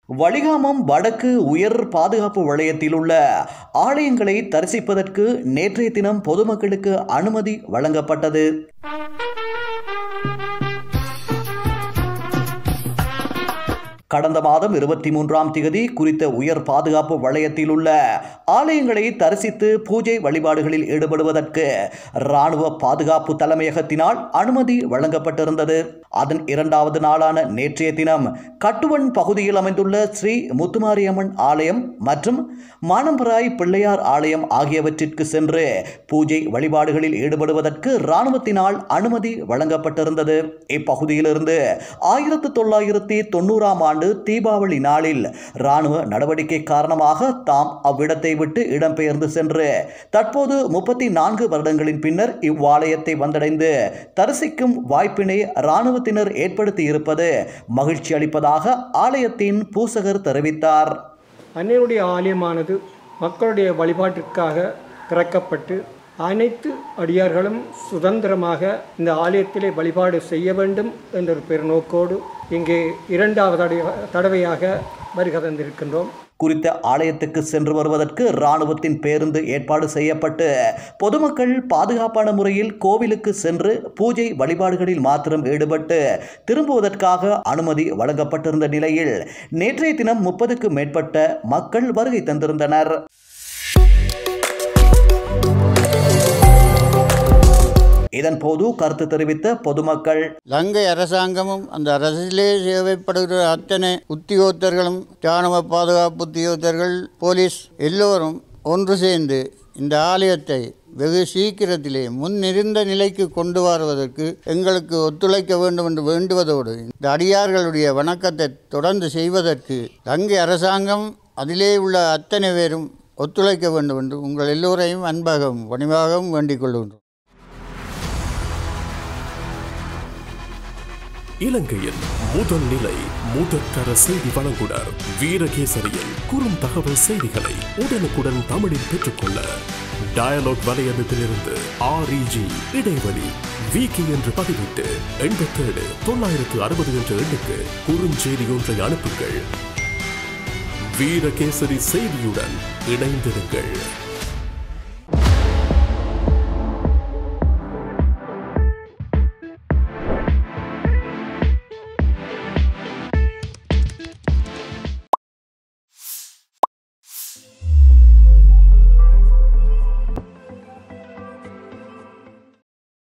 வலிகாமம் வடக்கு உயர் பாதுகாப்பு வலயத்தில் உள்ள ஆலயங்களை தரிசிப்பதற்கு நேற்றைய தினம் பொதுமக்களுக்கு அனுமதி வழங்கப்பட்டது. கடந்த மாதம் 23ஆம் தேதி குறித்த உயர் பாதுகாப்பு வலயத்தில் உள்ள ஆலயங்களை தரிசித்து பூஜை வழிபாடுகளில் ஈடுபடுவதற்கு இராணுவ பாதுகாப்பு தலைமையகத்தினால் அனுமதி வழங்கப்பட்டிருந்தது. அதன் 2வது நாளான நேற்றைய தினம் கட்டுவன் பகுதியில் அமைந்துள்ள ஸ்ரீ முத்துமாரியம்மன் ஆலயம் மற்றும் மானம்பராய் பிள்ளையார் ஆலயம் ஆகியவற்றிற்கு சென்று பூஜை வழிபாடுகளில் ஈடுபடுவதற்கு இராணுவத்தினால் அனுமதி வழங்கப்பட்டிருந்தது. இப்பகுதியிலிருந்து 1990ஆம் ஆண்டு தீபாவளி நாளில் இராணுவ நடவடிக்கை காரணமாக தாம் அவ்விடத்தை விட்டு இடம்பெயர்ந்து சென்று தற்போது 34 வருடங்களின் பின்னர் இவ்வாலயத்தை வந்தடைந்து தரிசிக்கும் வாய்ப்பினை இராணுவத்தினர் ஏற்படுத்தி இருப்பது மகிழ்ச்சி அளிப்பதாக ஆலயத்தின் பூசகர் தெரிவித்தார். அன்னையுடைய ஆலயமானது மக்களுடைய வழிபாட்டிற்காக திறக்கப்பட்டு அனைத்து அடியார்களும் சுதந்திரமாக இந்த ஆலயத்திலே வழிபாடு செய்ய வேண்டும் என்ற பெருநோக்கோடு இங்கே 2வது தடவையாக வருகை தந்திருக்கின்றோம். குறித்த ஆலயத்துக்கு சென்று வருவதற்கு இராணுவத்தின் பேருந்து ஏற்பாடு செய்யப்பட்டு பொதுமக்கள் பாதுகாப்பான முறையில் கோவிலுக்கு சென்று பூஜை வழிபாடுகளில் மாத்திரம் ஈடுபட்டு திரும்புவதற்காக அனுமதி வழங்கப்பட்டிருந்த நிலையில் நேற்றைய தினம் 30க்கும் மேற்பட்ட மக்கள் வருகை தந்திருந்தனர். இதன்போது கருத்து தெரிவித்த பொதுமக்கள், இலங்கை அரசாங்கமும் அந்த அரசிலே சேவைப்படுகிற அத்தனை உத்தியோகத்தர்களும், இராணுவ பாதுகாப்பு உத்தியோகத்தர்கள், போலீஸ் எல்லோரும் ஒன்று சேர்ந்து இந்த ஆலயத்தை வெகு சீக்கிரத்திலே முன்னிருந்த நிலைக்கு கொண்டு வருவதற்கு எங்களுக்கு ஒத்துழைக்க வேண்டும் என்று வேண்டுவதோடு இந்த அடியார்களுடைய வணக்கத்தை தொடர்ந்து செய்வதற்கு இலங்கை அரசாங்கம் அதிலே உள்ள அத்தனை பேரும் ஒத்துழைக்க வேண்டும் என்று உங்கள் எல்லோரையும் அன்பாகவும் பணிவாகவும் வேண்டிக் கொள்கின்றோம். இலங்கையின் முதல் நிலை முதற்கர செய்தி வழங்குனர் வீரகேசரியில் குறுந்தகவல் செய்திகளை உடனுக்குடன் தமிழில் பெற்றுக்கொள்ள டயலாக் வலையமைப்பிலிருந்து REG இடைவெளி வீக்கி என்று பதிவிட்டு 87 960 என்ற எண்ணுக்கு குறுஞ்செய்தி ஒன்றை அனுப்புங்கள். வீரகேசரி செய்தியுடன் இணைந்திருங்கள்.